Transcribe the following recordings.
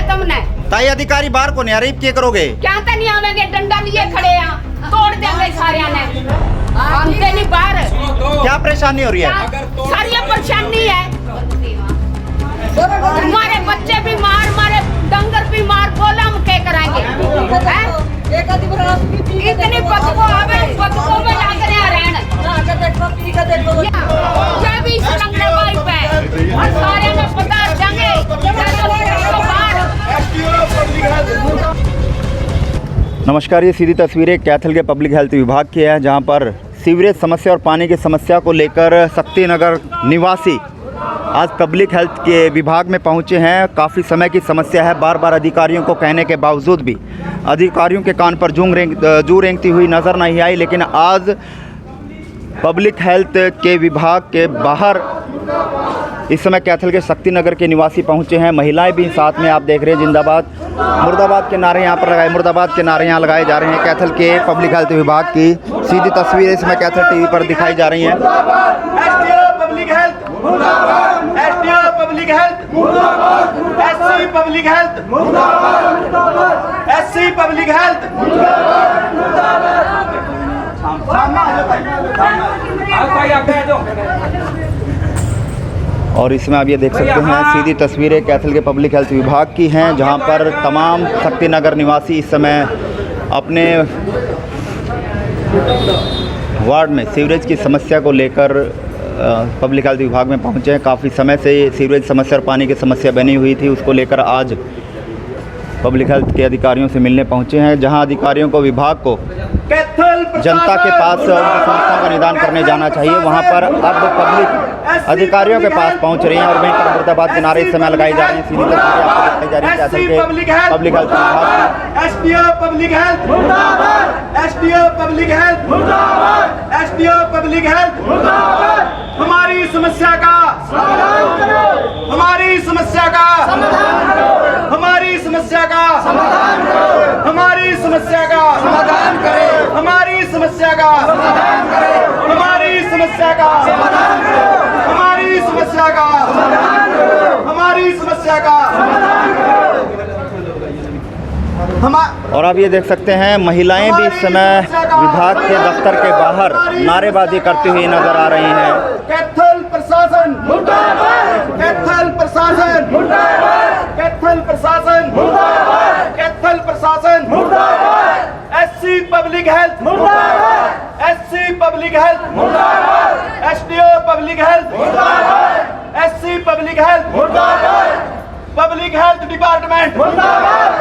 तुमने? ताई अधिकारी बाहर को नहीं आ रही, क्या करोगे? क्या तो नहीं आवेंगे, डंडा लिए खड़े हैं, तोड़ देंगे सारे ने। आते नहीं बाहर। क्या परेशानी हो रही है? सारी परेशानी है, हमारे बच्चे बीमार, हमारे डंगर बीमार, बोला हम क्या कराएंगे? इतनी बदबू आवे, बदबू में लग रहे हैं रहन। ये भी संगड़े भाई पे और सारे ने पता देंगे। नमस्कार, ये सीधी तस्वीरें कैथल के पब्लिक हेल्थ विभाग की है, जहां पर सीवरेज समस्या और पानी की समस्या को लेकर शक्तिनगर निवासी आज पब्लिक हेल्थ के विभाग में पहुंचे हैं। काफ़ी समय की समस्या है, बार बार अधिकारियों को कहने के बावजूद भी अधिकारियों के कान पर जू रेंगती हुई नज़र नहीं आई। लेकिन आज पब्लिक हेल्थ के विभाग के बाहर इस समय कैथल के शक्तिनगर के निवासी पहुंचे हैं। महिलाएं भी साथ में आप देख रहे हैं। जिंदाबाद मुर्दाबाद के नारे यहाँ पर लगाए, मुर्दाबाद के नारे यहाँ लगाए जा रहे हैं। कैथल के पब्लिक हेल्थ विभाग की सीधी तस्वीरें इसमें कैथल टीवी पर दिखाई जा रही हैं। पब्लिक हेल्थ मुर्दाबाद, एसडीओ पब्लिक हेल्थ मुर्दाबाद, एससी पब्लिक हेल्थ मुर्दाबाद, एससी पब्लिक हेल्थ मुर्दाबाद। और इसमें आप ये देख सकते हैं सीधी तस्वीरें कैथल के पब्लिक हेल्थ विभाग की हैं, जहां पर तमाम शक्तिनगर निवासी इस समय अपने वार्ड में सीवरेज की समस्या को लेकर पब्लिक हेल्थ विभाग में पहुंचे हैं। काफ़ी समय से सीवरेज समस्या और पानी की समस्या बनी हुई थी, उसको लेकर आज पब्लिक हेल्थ के अधिकारियों से मिलने पहुंचे हैं, जहां अधिकारियों को विभाग को जनता के पास उनकी समस्याओं का निदान करने जाना चाहिए। वहां पर अब पब्लिक अधिकारियों के पास पहुंच रही हैं और वहीं पर मुर्दाबाद के नारे इस समय लगाई जा रही हैं। सीधी तस्वीरें आपको दिखाई जा रही है पब्लिक हेल्थ विभाग। एसडीओ पब्लिक हेल्थ मुर्दाबाद, एसडीओ पब्लिक हेल्थ मुर्दाबाद, एसडीओ पब्लिक हेल्थ मुर्दाबाद। हमारी समस्या का समाधान करो, हमारी समस्या का समाधान करो, हमारी समस्या का समाधान करो, हमारी समस्या का समाधान करें, हमारी समस्या का समाधान करें, हमारी समस्या का समाधान करो, हमारी समस्या का समाधान करो, हमारी समस्या का समाधान करो। और आप ये देख सकते हैं महिलाएं भी इस समय विभाग के दफ्तर के बाहर नारेबाजी करती हुई नजर आ रही हैं। कैथल प्रशासन मुर्दाबाद, कैथल प्रशासन मुर्दाबाद, कैथल प्रशासन मुर्दाबाद, कैथल प्रशासन मुर्दाबाद, एससी पब्लिक हेल्थ मुर्दाबाद, एससी पब्लिक हेल्थ मुर्दाबाद, एसडीओ पब्लिक हेल्थ मुर्दाबाद, एससी पब्लिक हेल्थ मुर्दाबाद, पब्लिक हेल्थ डिपार्टमेंट मुर्दाबाद,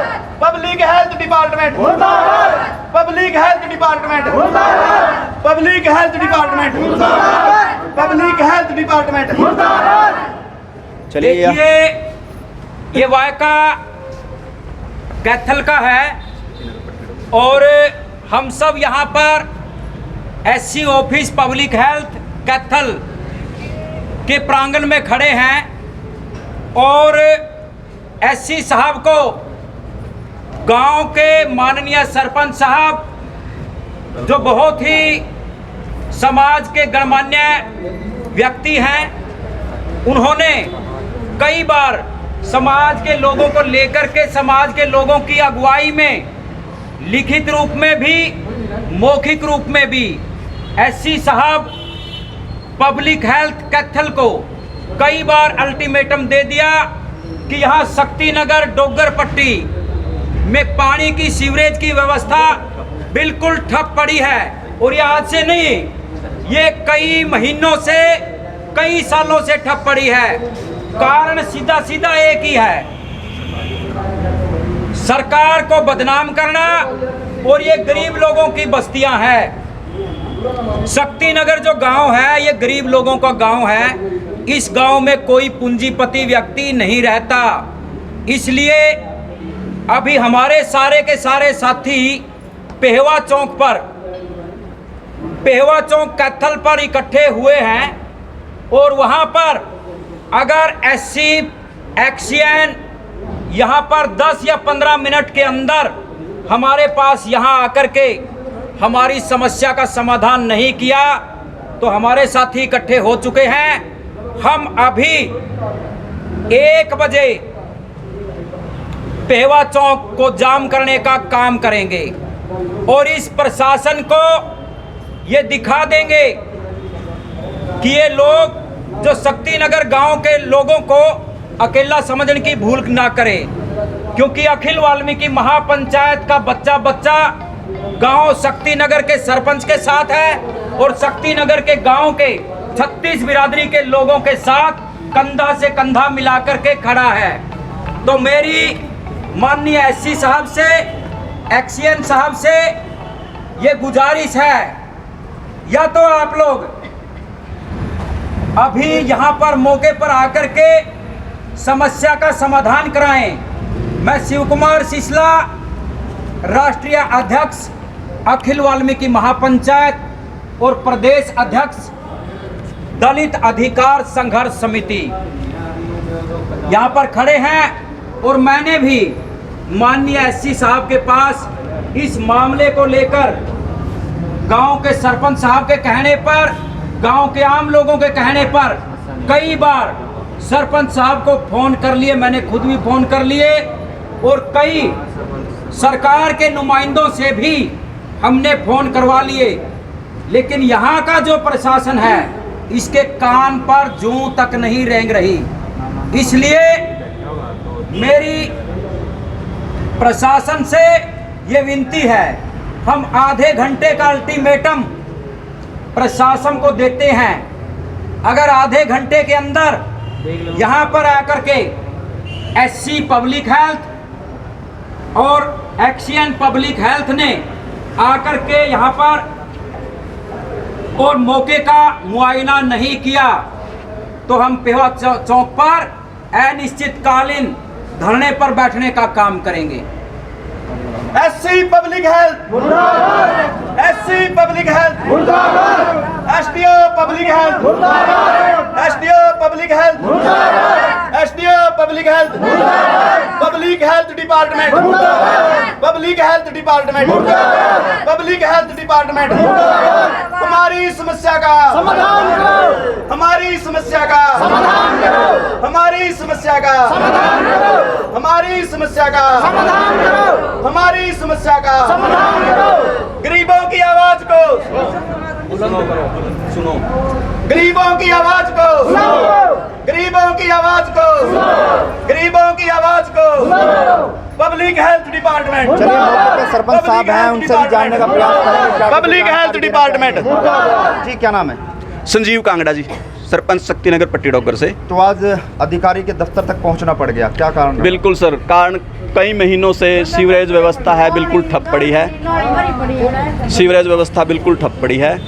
पब्लिक हेल्थ डिपार्टमेंट मुर्दाबाद, पब्लिक हेल्थ डिपार्टमेंट मुर्दाबाद, पब्लिक हेल्थ डिपार्टमेंट मुर्दाबाद, पब्लिक हेल्थ डिपार्टमेंट मुर्दाबाद। चलिए, ये वायका कैथल का है और हम सब यहाँ पर SC office public health Kaithal के प्रांगण में खड़े हैं और एससी साहब को गांव के माननीय सरपंच साहब, जो बहुत ही समाज के गणमान्य व्यक्ति हैं, उन्होंने कई बार समाज के लोगों को लेकर के समाज के लोगों की अगुवाई में लिखित रूप में भी मौखिक रूप में भी एससी साहब पब्लिक हेल्थ कैथल को कई बार अल्टीमेटम दे दिया कि यहाँ शक्तिनगर डोगर पट्टी में पानी की सीवरेज की व्यवस्था बिल्कुल ठप पड़ी है। और ये आज से नहीं, ये कई महीनों से कई सालों से ठप पड़ी है। कारण सीधा सीधा एक ही है, सरकार को बदनाम करना। और ये गरीब लोगों की बस्तियां हैं। शक्तिनगर जो गांव है ये गरीब लोगों का गांव है। इस गांव में कोई पूंजीपति व्यक्ति नहीं रहता, इसलिए अभी हमारे सारे के सारे साथी पेहवा चौक कैथल पर इकट्ठे हुए हैं और वहां पर अगर एससी एक्सीएन यहाँ पर 10 या 15 मिनट के अंदर हमारे पास यहाँ आकर के हमारी समस्या का समाधान नहीं किया तो हमारे साथी इकट्ठे हो चुके हैं। हम अभी 1 बजे पेहवा चौक को जाम करने का काम करेंगे और इस प्रशासन को ये दिखा देंगे कि ये लोग जो शक्तिनगर गांव के लोगों को अकेला समझने की भूल ना करें, क्योंकि अखिल वाल्मीकि महापंचायत का बच्चा बच्चा गांव शक्तिनगर के सरपंच के साथ है और शक्तिनगर के गांव के 36 बिरादरी के लोगों के साथ कंधा से कंधा मिलाकर के खड़ा है। तो मेरी माननीय एससी साहब से, एक्सीएन साहब से ये गुजारिश है, या तो आप लोग अभी यहाँ पर मौके पर आकर के समस्या का समाधान कराएं। मैं शिव कुमार सिसला, राष्ट्रीय अध्यक्ष अखिल वाल्मीकि महापंचायत और प्रदेश अध्यक्ष दलित अधिकार संघर्ष समिति यहाँ पर खड़े हैं और मैंने भी माननीय एससी साहब के पास इस मामले को लेकर गांव के सरपंच साहब के कहने पर, गांव के आम लोगों के कहने पर कई बार सरपंच साहब को फोन कर लिए, मैंने खुद भी फोन कर लिए और कई सरकार के नुमाइंदों से भी हमने फोन करवा लिए, लेकिन यहाँ का जो प्रशासन है इसके कान पर जूं तक नहीं रेंग रही। इसलिए मेरी प्रशासन से ये विनती है, हम आधे घंटे का अल्टीमेटम प्रशासन को देते हैं। अगर आधे घंटे के अंदर यहाँ पर आकर के एससी पब्लिक हेल्थ और एक्सीएन पब्लिक हेल्थ ने आकर के यहाँ पर और मौके का मुआयना नहीं किया तो हम पेहवा चौक पर अनिश्चितकालीन धरने पर बैठने का काम करेंगे। एससी पब्लिक हेल्थ मुर्दाबाद, एससी पब्लिक हेल्थ मुर्दाबाद, एसडीओ पब्लिक हेल्थ मुर्दाबाद, एसडीओ पब्लिक हेल्थ मुर्दाबाद, एसडीओ पब्लिक हेल्थ मुर्दाबाद, पब्लिक हेल्थ डिपार्टमेंट मुर्दाबाद, पब्लिक हेल्थ डिपार्टमेंट मुर्दाबाद, पब्लिक हेल्थ डिपार्टमेंट मुर्दाबाद। हमारी समस्या का समाधान करो, हमारी समस्या का समाधान करो, हमारी समस्या का समाधान करो, हमारी समस्या का समाधान करो, हमारी समस्या का समाधान करो। गरीबों की आवाज को सुनो, गरीबों की आवाज को सुनो, गरीबों की आवाज को सुनो, गरीबों की आवाज को सुनो। पब्लिक हेल्थ डिपार्टमेंट, चलिए मौके पे सरपंच साहब हैं, उनसे भी जानने का प्रयास करेंगे। पब्लिक हेल्थ डिपार्टमेंट जी, क्या नाम है? संजीव कांगड़ा जी, सरपंच शक्तिनगर पट्टी डॉगर से। तो आज अधिकारी के दफ्तर तक पहुंचना पड़ गया, क्या कारण? बिल्कुल सर, कारण कई महीनों से सीवरेज व्यवस्था है बिल्कुल ठप पड़ी है, सीवरेज व्यवस्था बिल्कुल ठप पड़ी है।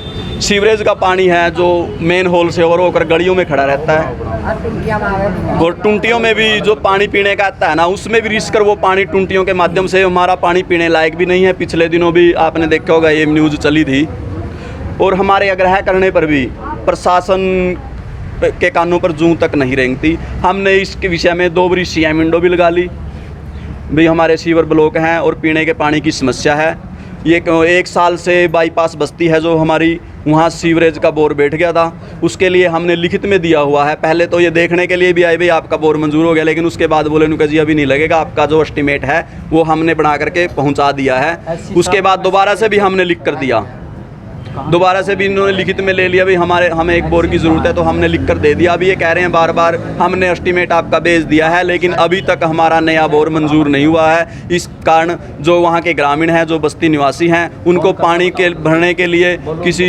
सीवरेज का पानी है जो मेन होल से ओवर होकर गलियों में खड़ा रहता है और टुंटियों में भी जो पानी पीने का आता है ना, उसमें भी रिस कर वो पानी टुंटियों के माध्यम से हमारा पानी पीने लायक भी नहीं है। पिछले दिनों भी आपने देखा होगा, ये न्यूज़ चली थी और हमारे आग्रह करने पर भी प्रशासन के कानों पर जूं तक नहीं रेंगती। हमने इसके विषय में 2 बारी सीएम विंडो भी लगा ली भाई, हमारे सीवर ब्लॉक हैं और पीने के पानी की समस्या है। ये 1 साल से बाईपास बस्ती है जो हमारी, वहाँ सीवरेज का बोर बैठ गया था, उसके लिए हमने लिखित में दिया हुआ है। पहले तो ये देखने के लिए भी आए भाई आपका बोर मंजूर हो गया, लेकिन उसके बाद बोले नुका जी अभी नहीं लगेगा, आपका जो एस्टीमेट है वो हमने बना करके पहुँचा दिया है। उसके बाद दोबारा से भी हमने लिख कर दिया, दोबारा से भी इन्होंने लिखित में ले लिया भाई हमें एक बोर की ज़रूरत है, तो हमने लिख कर दे दिया। अभी ये कह रहे हैं बार बार हमने एस्टीमेट आपका भेज दिया है, लेकिन अभी तक हमारा नया बोर मंजूर नहीं हुआ है। इस कारण जो वहाँ के ग्रामीण हैं, जो बस्ती निवासी हैं, उनको पानी के भरने के लिए किसी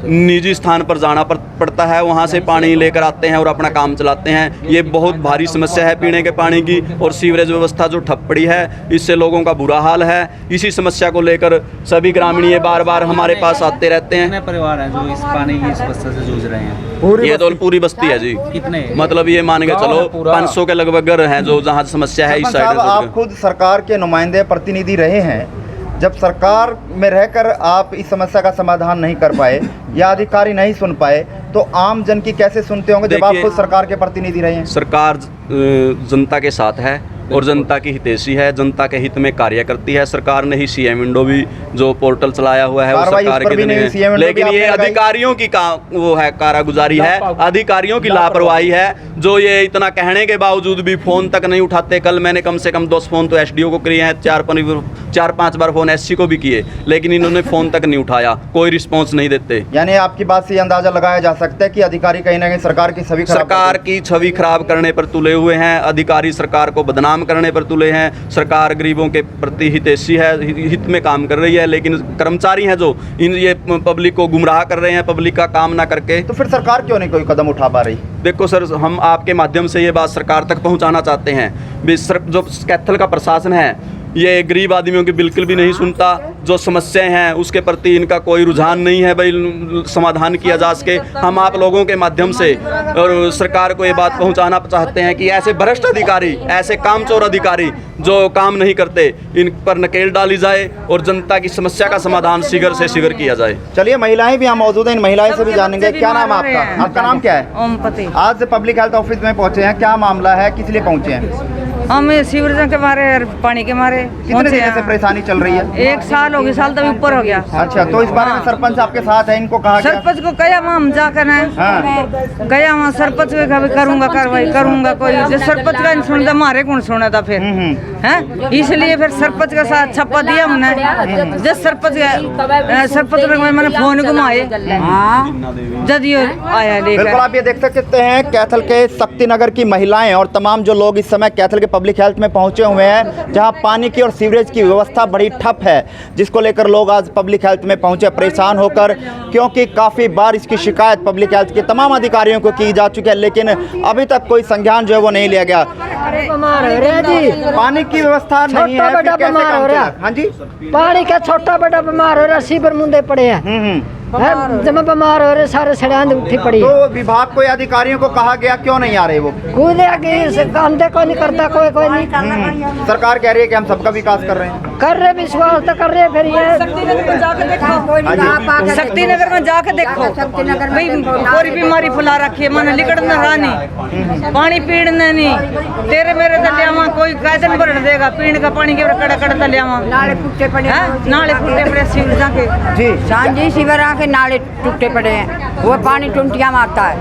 निजी स्थान पर जाना पड़ता है, वहाँ से पानी लेकर आते हैं और अपना काम चलाते हैं। ये बहुत भारी समस्या है पीने के पानी की, और सीवरेज व्यवस्था जो ठप पड़ी है इससे लोगों का बुरा हाल है। इसी समस्या को लेकर सभी ग्रामीण ये बार बार हमारे पास आते रहते हैं। कितने परिवार हैं जो इस पानी की समस्या से जूझ रहे हैं? ये तो पूरी बस्ती है जी। कितने? मतलब ये मान के चलो 500 के लगभग घर हैं जो जहाँ समस्या है इस साइड। आप खुद सरकार के नुमाइंदे प्रतिनिधि रहे हैं, जब सरकार में रहकर आप इस समस्या का समाधान नहीं कर पाए या अधिकारी नहीं सुन पाए, तो आम जन की कैसे सुनते होंगे जब आप खुद सरकार के प्रतिनिधि रहे हैं? सरकार जनता के साथ है और जनता की हितैषी है, जनता के हित में कार्य करती है। सरकार ने ही सीएम विंडो भी जो पोर्टल चलाया हुआ है वो कार्रवाई सरकार उस पर के भी दिन नहीं, है। CM विंडो लेकिन भी ये आपने लगाई। अधिकारियों की वो है कारागुजारी है, अधिकारियों की लापरवाही है, जो ये इतना कहने के बावजूद भी फोन तक नहीं उठाते। कल मैंने कम से कम 10 फोन तो एसडीओ को किए हैं, 4-5 बार फोन एससी को भी किए, लेकिन इन्होंने फोन तक नहीं उठाया, कोई रिस्पॉन्स नहीं देते। यानी आपकी बात से ये अंदाजा लगाया जा सकता है कि अधिकारी कहीं ना कहीं सरकार की छवि खराब सरकार की छवि खराब करने पर तुले हुए हैं, अधिकारी सरकार को बदनाम करने पर तुले हैं। सरकार गरीबों के प्रति हितैषी है, हित में काम कर रही है, लेकिन कर्मचारी हैं जो ये पब्लिक को गुमराह कर रहे हैं, पब्लिक का काम ना करके। तो फिर सरकार क्यों नहीं कोई कदम उठा पा रही? देखो सर, हम आपके माध्यम से ये बात सरकार तक पहुंचाना चाहते हैं। जो कैथल का प्रशासन है ये गरीब आदमियों की बिल्कुल भी नहीं सुनता। जो समस्याएं हैं उसके प्रति इनका कोई रुझान नहीं है भाई समाधान किया जा सके। हम आप लोगों के माध्यम से और सरकार को ये बात पहुंचाना चाहते हैं कि ऐसे भ्रष्ट अधिकारी, ऐसे कामचोर अधिकारी जो काम नहीं करते, इन पर नकेल डाली जाए और जनता की समस्या का समाधान शीघ्र से शीघ्र किया जाए। चलिए, महिलाएं भी यहाँ मौजूद हैं, इन महिलाएं से भी जानेंगे। क्या नाम है आपका? आपका नाम क्या है? ओमपति। आज पब्लिक हेल्थ ऑफिस में पहुंचे हैं, क्या मामला है, किस लिए पहुंचे हैं? हम सीवरेज के मारे और पानी के मारे कितने दिन से परेशानी चल रही है? 1 साल हो गया, साल तक ऊपर हो गया। अच्छा, तो इस बारे में सरपंच आपके साथ है, इनको कहा गया? सरपंच को कहा वहाँ हम जाकर हाँ। गया वहाँ सरपंच को कहा करूंगा कार्रवाई करूंगा, कोई जो सरपंच का नहीं सुनता मारे कौन सुना था फिर है। इसलिए फिर सरपंच के साथ छप्पा दिया हमने। जब सरपंच मैंने फोन घुमाए जदियो आया बिल्कुल, लेकर। आप ये देख सकते हैं कैथल के शक्तिनगर की महिलाएं और तमाम जो लोग इस समय कैथल के पब्लिक हेल्थ में पहुंचे हुए हैं, जहां पानी की और सीवरेज की व्यवस्था बड़ी ठप है, जिसको लेकर लोग आज पब्लिक हेल्थ में पहुंचे परेशान होकर, क्योंकि काफ़ी बार इसकी शिकायत पब्लिक हेल्थ के तमाम अधिकारियों को की जा चुकी है, लेकिन अभी तक कोई संज्ञान जो है वो नहीं लिया गया। पानी की व्यवस्था नहीं है, फिर कैसे काम चलेगा? हाँ जी, पानी का छोटा बड़ा बीमार हो रहा, सीवर मुंदे पड़े हैं। जब बीमार हो रहे सारे सड़ांद उठी पड़ी। तो विभाग को या अधिकारियों को कहा गया, क्यों नहीं आ रहे वो? कूदे अंधे कोई नहीं करता, कोई नहीं। सरकार कह रही है कि हम सबका विकास कर रहे हैं, कर रहे विश्वास तो कर रहे, फिर ये शक्तिनगर में जाके देखो, शक्तिनगर में जाके देखो भाई पूरी बीमारी फैला रखी है। मैंने लिकड़ना रानी पानी पीने नहीं, तेरे मेरे तलियावा कोई कायदन भर देगा, पीने का पानी के कड़ा कड़ा तलियावा नाले फुटे पड़े सीवर के जी सांझी सीवर के नाले टूटे पड़े हैं, वो पानी टुंटियां मारता है,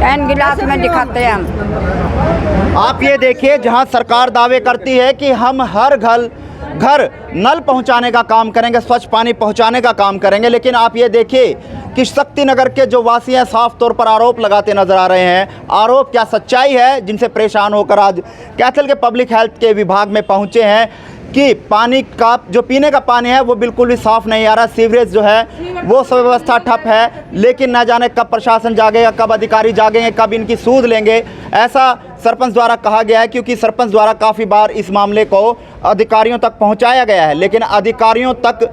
एन गिलास में दिखाते हैं हम। आप ये देखिए, जहां सरकार दावे करती है कि हम हर घर नल पहुंचाने का काम करेंगे, स्वच्छ पानी पहुंचाने का काम करेंगे, लेकिन आप ये देखिए कि शक्तिनगर के जो वासी हैं साफ तौर पर आरोप लगाते नजर आ रहे हैं। आरोप क्या सच्चाई है, जिनसे परेशान होकर आज कैथल के पब्लिक हेल्थ के विभाग में पहुंचे हैं कि पानी का जो पीने का पानी है वो बिल्कुल भी साफ़ नहीं आ रहा, सीवरेज जो है वो सब व्यवस्था ठप है, लेकिन न जाने कब प्रशासन जागेगा, कब अधिकारी जागेंगे, कब इनकी सूद लेंगे, ऐसा सरपंच द्वारा कहा गया है। क्योंकि सरपंच द्वारा काफ़ी बार इस मामले को अधिकारियों तक पहुंचाया गया है, लेकिन अधिकारियों तक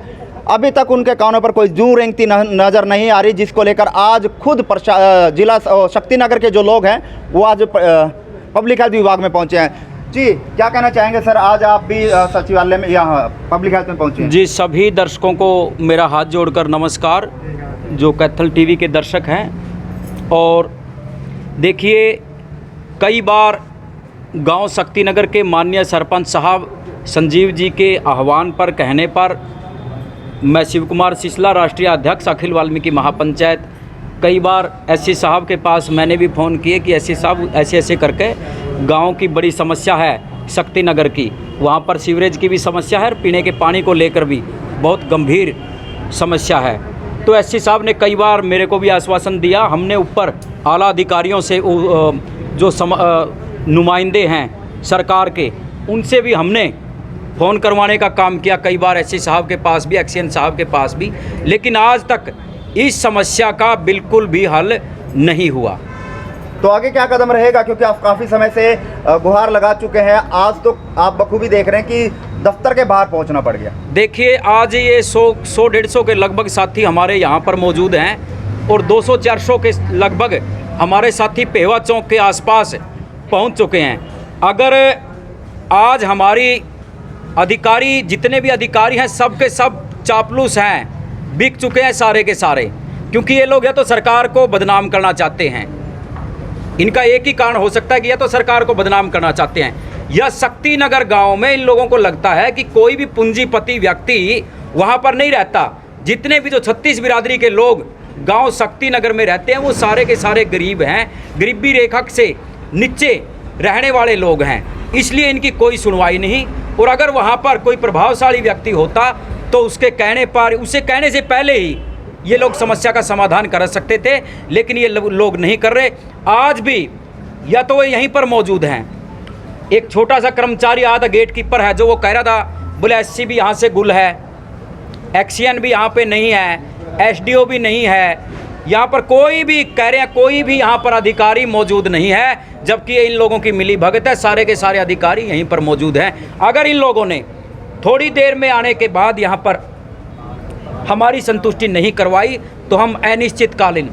अभी तक उनके कानों पर कोई जू रेंगती नज़र नहीं आ रही, जिसको लेकर आज खुद जिला शक्तिनगर के जो लोग हैं वो आज पब्लिक हेल्थ विभाग में पहुँचे हैं। जी, क्या कहना चाहेंगे सर, आज आप भी सचिवालय में यहाँ पब्लिक हेल्थ में पहुँचे हैं? जी, सभी दर्शकों को मेरा हाथ जोड़कर नमस्कार, जो कैथल टीवी के दर्शक हैं। और देखिए, कई बार गांव शक्तिनगर के माननीय सरपंच साहब संजीव जी के आह्वान पर, कहने पर, मैं शिव कुमार सिसला, राष्ट्रीय अध्यक्ष अखिल वाल्मीकि महापंचायत, कई बार एससी साहब के पास मैंने भी फ़ोन किए कि एससी साहब ऐसे ऐसे करके गांव की बड़ी समस्या है शक्तिनगर की, वहाँ पर सीवरेज की भी समस्या है और पीने के पानी को लेकर भी बहुत गंभीर समस्या है। तो एससी साहब ने कई बार मेरे को भी आश्वासन दिया। हमने ऊपर आला अधिकारियों से जो नुमाइंदे हैं सरकार के, उनसे भी हमने फ़ोन करवाने का काम किया, कई बार एससी साहब के पास भी, एक्सीएन साहब के पास भी, लेकिन आज तक इस समस्या का बिल्कुल भी हल नहीं हुआ। तो आगे क्या कदम रहेगा, क्योंकि आप काफ़ी समय से गुहार लगा चुके हैं, आज तो आप बखूबी देख रहे हैं कि दफ्तर के बाहर पहुंचना पड़ गया। देखिए, आज ये 100-150 के लगभग साथी हमारे यहाँ पर मौजूद हैं और 200-400 के लगभग हमारे साथी पेहवा चौक के आसपास पहुँच चुके हैं। अगर आज हमारी अधिकारी, जितने भी अधिकारी हैं, सब के सब चापलूस हैं, बिक चुके हैं सारे के सारे, क्योंकि ये लोग या तो सरकार को बदनाम करना चाहते हैं, इनका एक ही कारण हो सकता है कि या तो सरकार को बदनाम करना चाहते हैं, यह शक्ति नगर गांव में इन लोगों को लगता है कि कोई भी पूंजीपति व्यक्ति वहां पर नहीं रहता। जितने भी जो 36 बिरादरी के लोग गांव शक्ति नगर में रहते हैं वो सारे के सारे गरीब हैं, गरीबी रेखा से नीचे रहने वाले लोग हैं, इसलिए इनकी कोई सुनवाई नहीं। और अगर वहां पर कोई प्रभावशाली व्यक्ति होता तो उसके कहने पर, उसे कहने से पहले ही ये लोग समस्या का समाधान कर सकते थे, लेकिन ये लोग नहीं कर रहे। आज भी या तो वो यहीं पर मौजूद हैं, एक छोटा सा कर्मचारी आधा गेट कीपर है जो वो कह रहा था, बोले एससी भी यहाँ से गुल है, एक्सीएन भी यहाँ पे नहीं है, एसडीओ भी नहीं है, यहाँ पर कोई भी कह रहे हैं कोई भी यहाँ पर अधिकारी मौजूद नहीं है, जबकि इन लोगों की मिली भगत है, सारे के सारे अधिकारी यहीं पर मौजूद हैं। अगर इन लोगों ने थोड़ी देर में आने के बाद यहाँ पर हमारी संतुष्टि नहीं करवाई तो हम अनिश्चितकालीन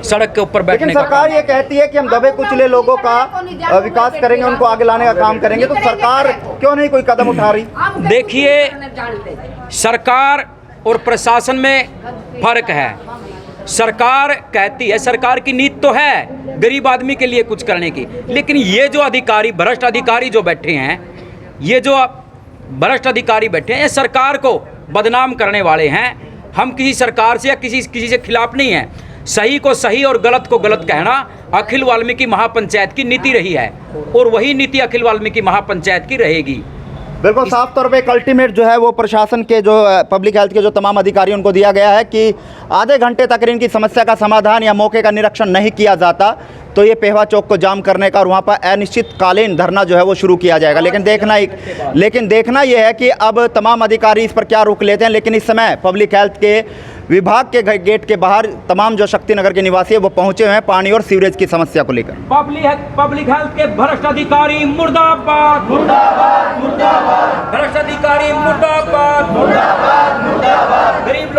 सड़क के ऊपर बैठने लेकिन सरकार ये कहती है कि हम दबे कुचले लोगों का विकास करेंगे, उनको आगे लाने का काम करेंगे, तो सरकार क्यों नहीं कोई कदम उठा रही? देखिए, सरकार और प्रशासन में फर्क है। सरकार कहती है, सरकार की नीति तो है गरीब आदमी के लिए कुछ करने की, लेकिन ये जो अधिकारी, भ्रष्ट अधिकारी जो बैठे हैं, ये जो भ्रष्ट अधिकारी बैठे हैं, ये सरकार को बदनाम करने वाले हैं। हम किसी सरकार से या किसी से खिलाफ नहीं हैं। सही को सही और गलत को गलत कहना अखिल वाल्मीकि महापंचायत की नीति रही है और वही नीति अखिल वाल्मीकि महापंचायत की रहेगी। बिल्कुल साफ तौर पे एक अल्टीमेट जो है वो प्रशासन के जो पब्लिक हेल्थ के जो तमाम अधिकारी उनको दिया गया है कि आधे घंटे तक इनकी समस्या का समाधान या मौके का निरीक्षण नहीं किया जाता तो ये पेहवा चौक को जाम करने का और वहाँ पर अनिश्चितकालीन धरना जो है वो शुरू किया जाएगा। लेकिन देखना ये है कि अब तमाम अधिकारी इस पर क्या रुख लेते हैं। लेकिन इस समय पब्लिक हेल्थ के विभाग के गेट के बाहर तमाम जो शक्ति नगर के निवासी है वो पहुंचे हुए हैं पानी और सीवरेज की समस्या को लेकर। पब्लिक हेल्थ के भ्रष्ट अधिकारी मुर्दाबाद, मुर्दाबाद, मुर्दाबाद, भ्रष्ट अधिकारी मुर्दाबाद, मुर्दाबाद, मुर्दाबाद, गरीब लोग